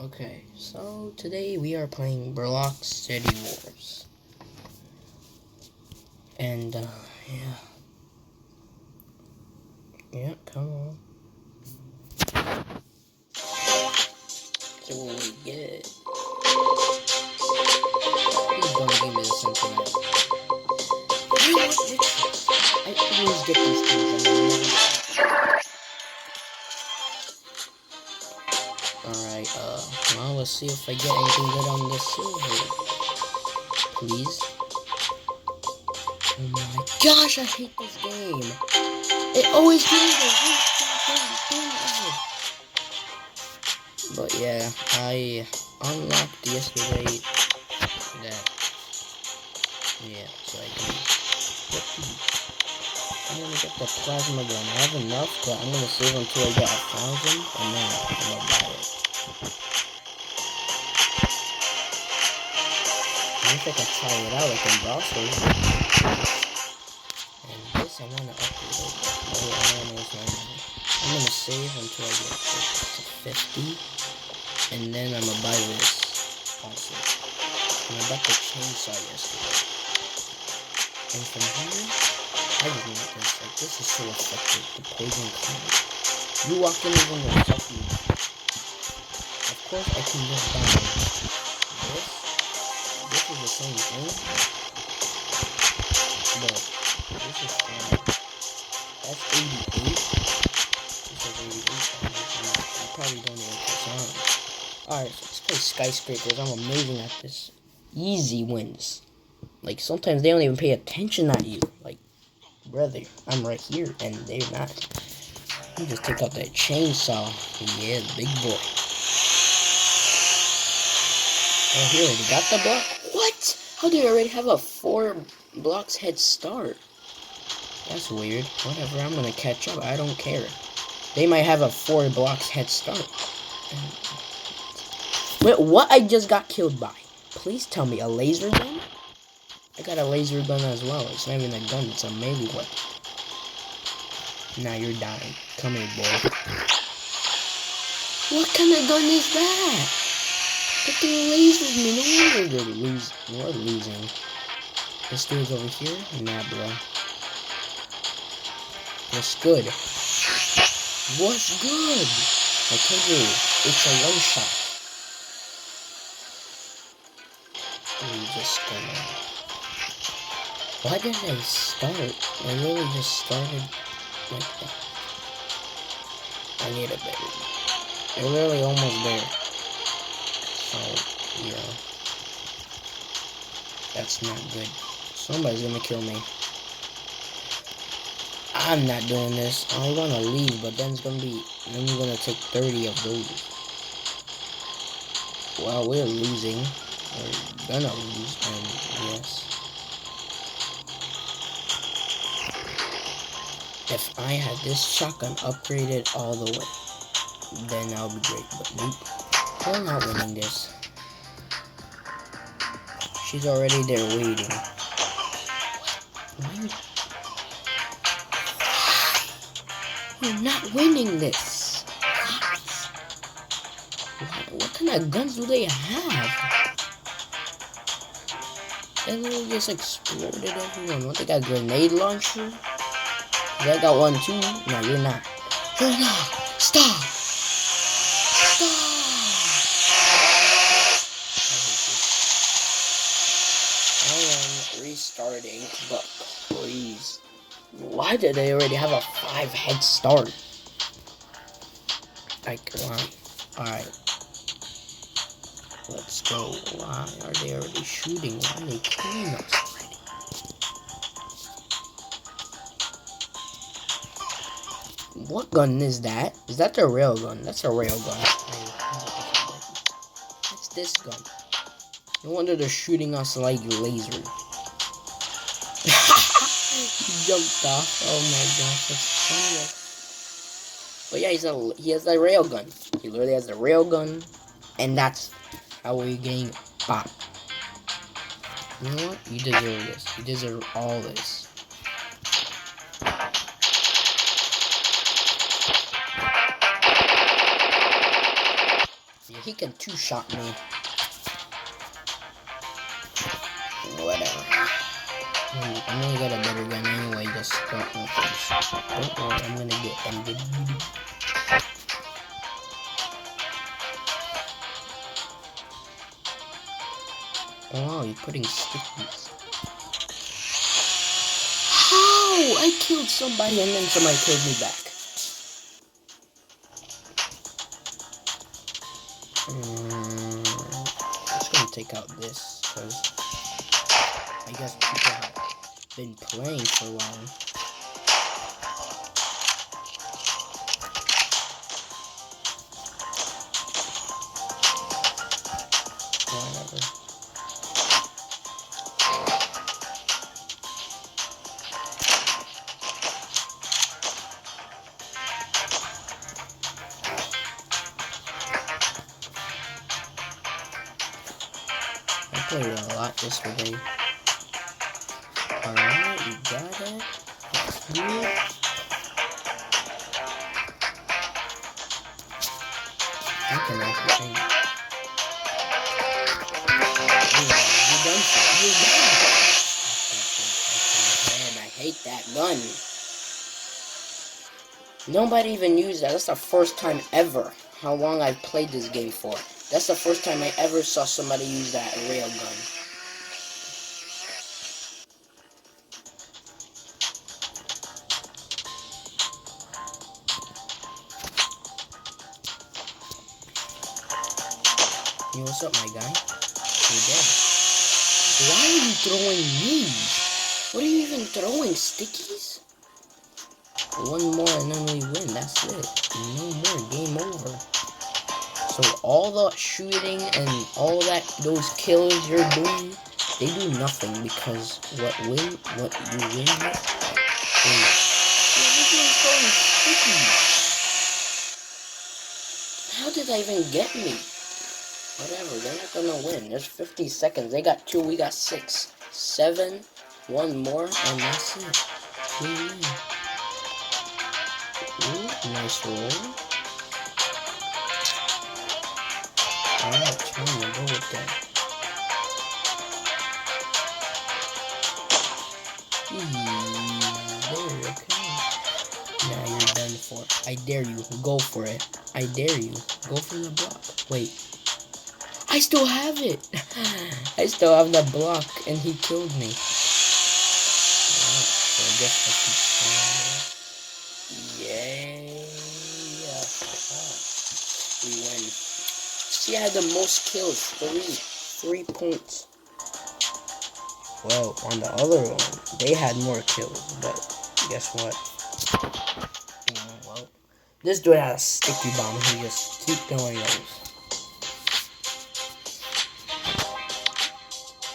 Okay, so today we are playing Block City Wars. And, yeah. Yeah, come on. See what we get. Please don't give me the simple one. I always get these things and I never get. Alright, well, let's see if I get anything good on this silver. Please. Oh my gosh, I hate this game. It always gives me the worst thing ever. But yeah, I unlocked yesterday that, yeah, so I can get I'm gonna get the plasma gun. I have enough, but I'm gonna save until I get 1,000, and then I'm gonna buy it. I wish I could try it out like in Brawl Stars. And this I wanna upgrade it. Oh, I don't know what's wrong with it. I'm gonna save until I get to 50, and then I'm gonna buy this also. And I bought the chainsaw yesterday. And from here, I just need this. Like, this is so effective. The poison cloud. You walk in even with something. Of course, I can just buy this. This is the same thing. But this is fine. That's 88. This is 88. I probably don't even put on. Alright, so let's play skyscrapers. I'm amazing at this. Easy wins. Like, sometimes they don't even pay attention at you. Like, brother, I'm right here, and they're not. You just take out that chainsaw. Yeah, big boy. Oh, here, we got the block. What? How do you already have a 4 blocks head start? That's weird. Whatever, I'm gonna catch up. I don't care. They might have a 4 blocks head start. Wait, what I just got killed by? Please tell me, a laser gun? I got a laser gun as well. It's not even a gun, it's a melee weapon. Now you're dying. Come here, boy. What kind of gun is that? But they're lasers me. No wonder we're losing. This dude's over here? Nah, bro. What's good? What's good? I told you, it's a one shot. We just gonna... Why did I start? I really just started like that. I need a better. They're literally almost there. So, yeah. That's not good. Somebody's gonna kill me. I'm not doing this. I wanna leave, but then I'm gonna take 30 of those. Well, we're losing. We're gonna lose, and yes. If I had this shotgun upgraded all the way, then that would be great, but nope. We're not winning this. She's already there waiting. Why? We're not winning this. What kind of guns do they have? They literally just exploded everyone. What, they got a grenade launcher? I got one too. No, you're not. You're not. Stop. Stop. I am restarting, but please. Why did they already have a 5 head start? Like, why? Alright. Let's go. Why are they already shooting? Why are they killing us already? What gun is that? Is that the rail gun? That's a rail gun. What's this gun? No wonder they're shooting us like lasers. He jumped off. Oh my gosh, that's funny. But yeah, he has a rail gun. He literally has a rail gun, and that's how we're getting popped. You know what? You deserve this. You deserve all this. he can two-shot me. Whatever. I'm gonna get a better gun anyway, just start my face. Don't worry, I'm gonna get MWD. Oh, you're putting stickies. How? I killed somebody and then somebody killed me back. I'm just gonna take out this, because I guess people have been playing for a while. Whatever. I played a lot yesterday. Alright, you got it. That's good. I can actually change. You're done for. You're done. Man, I hate that gun. Nobody even used that. That's the first time ever. How long I've played this game for. That's the first time I ever saw somebody use that railgun. Hey, what's up, my guy? You're dead. Why are you throwing these? What are you even throwing? Stickies? One more and then we win. That's it. No more. Game over. So all the shooting and all that, those kills you're doing, they do nothing because what you win with is everything's going sticky. How did they even get me? Whatever, they're not gonna win. There's 50 seconds. They got 2, we got 6. 7, 1 more, and that's it. We win. Ooh, nice roll. Alright, trying to go with that. There, okay. Now you're done for. I dare you. Go for it. I dare you. Go for the block. Wait. I still have it. I still have the block, and he killed me. Alright, so I guess I can. Yay! We win. See, I had the most kills. 3 points. Well, on the other one, they had more kills, but guess what? Well, this dude had a sticky bomb. He just keep throwing those.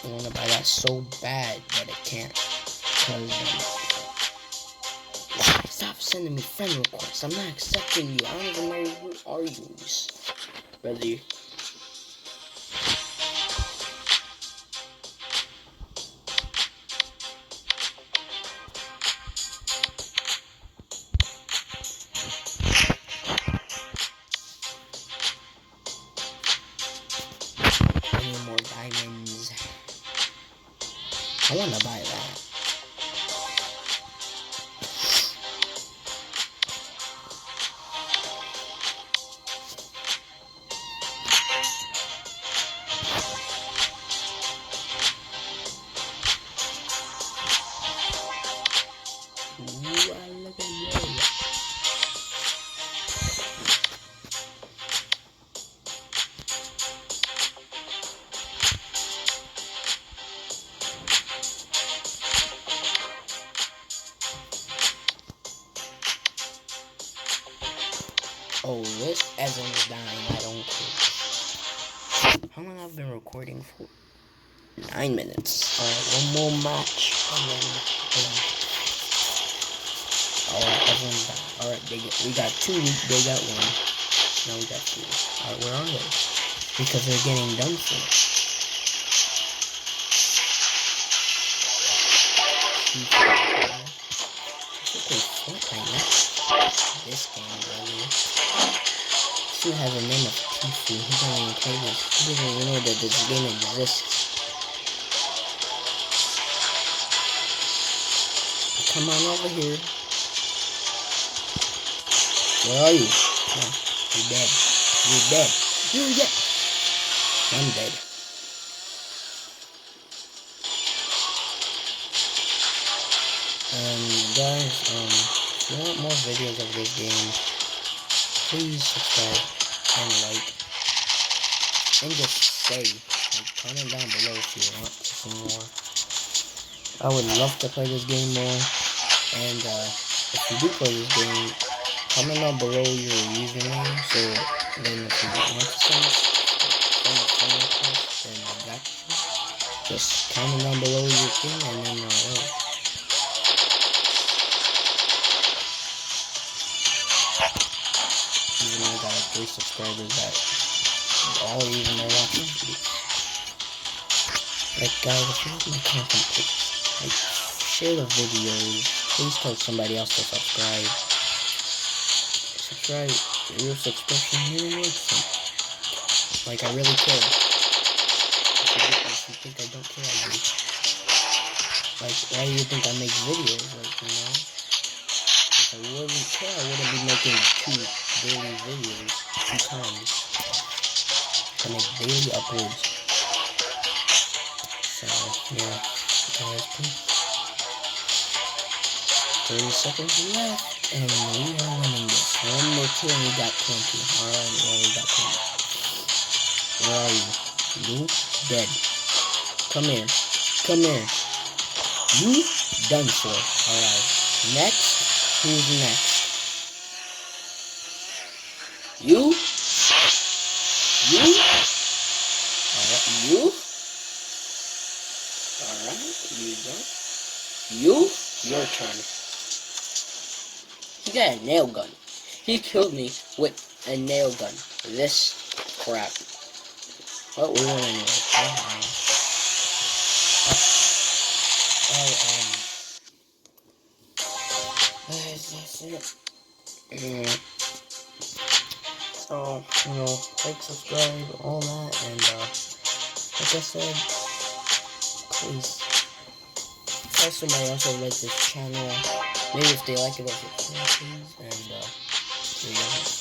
I want to buy that so bad, but I can't. Stop sending me friend requests. I'm not accepting you. I don't even know who are you. Ready? Any more diamonds? I want to buy that. Oh, this Evan's dying. I don't care. How long I've been recording for? 9 minutes. Alright, one more match. And then, alright, Evan's dying. Alright, we got 2. They got 1. Now we got 2. Alright, where are they? Because they're getting done for. This game, really. person has a name of Tifu. He don't even play this. He doesn't even know that this game exists. Come on over here. Where are you? No, you're dead. You're dead. You're dead. I'm dead. Guys, if you want more videos of this game, please subscribe and like, and just say, like, comment down below if you want to see more. I would love to play this game more, and if you do play this game, comment down below your username, so then if you want to send a friend request, then I got you. Just comment down below your thing, and then even though I got like 3 subscribers that all even are watching. Like, guys, if you like my content, please, like, share the videos. Please tell somebody else to subscribe. Subscribe. Your subscription really works. Like, I really care. If you think I don't care, I do. Like, why do you think I make videos? Like, you know? If I wouldn't care, I wouldn't be making 2 daily videos 2 times. I make daily uploads. So, yeah. Guys, please. 30 seconds left, and we are winning this. One more kill, and we got 20. Alright, well, we got 20. Where are you? You dead. Come here. Come here. You done for. Alright. Next. Who's next? You? You? Alright. You? Alright. You done? You? Your turn. He got a nail gun. He killed me with a nail gun. This crap. Well, we won anyway. That's it. So, you know, like, subscribe, all that, and, like I said, please, tell somebody else to like this channel. Maybe if they like it, please, and, see you guys.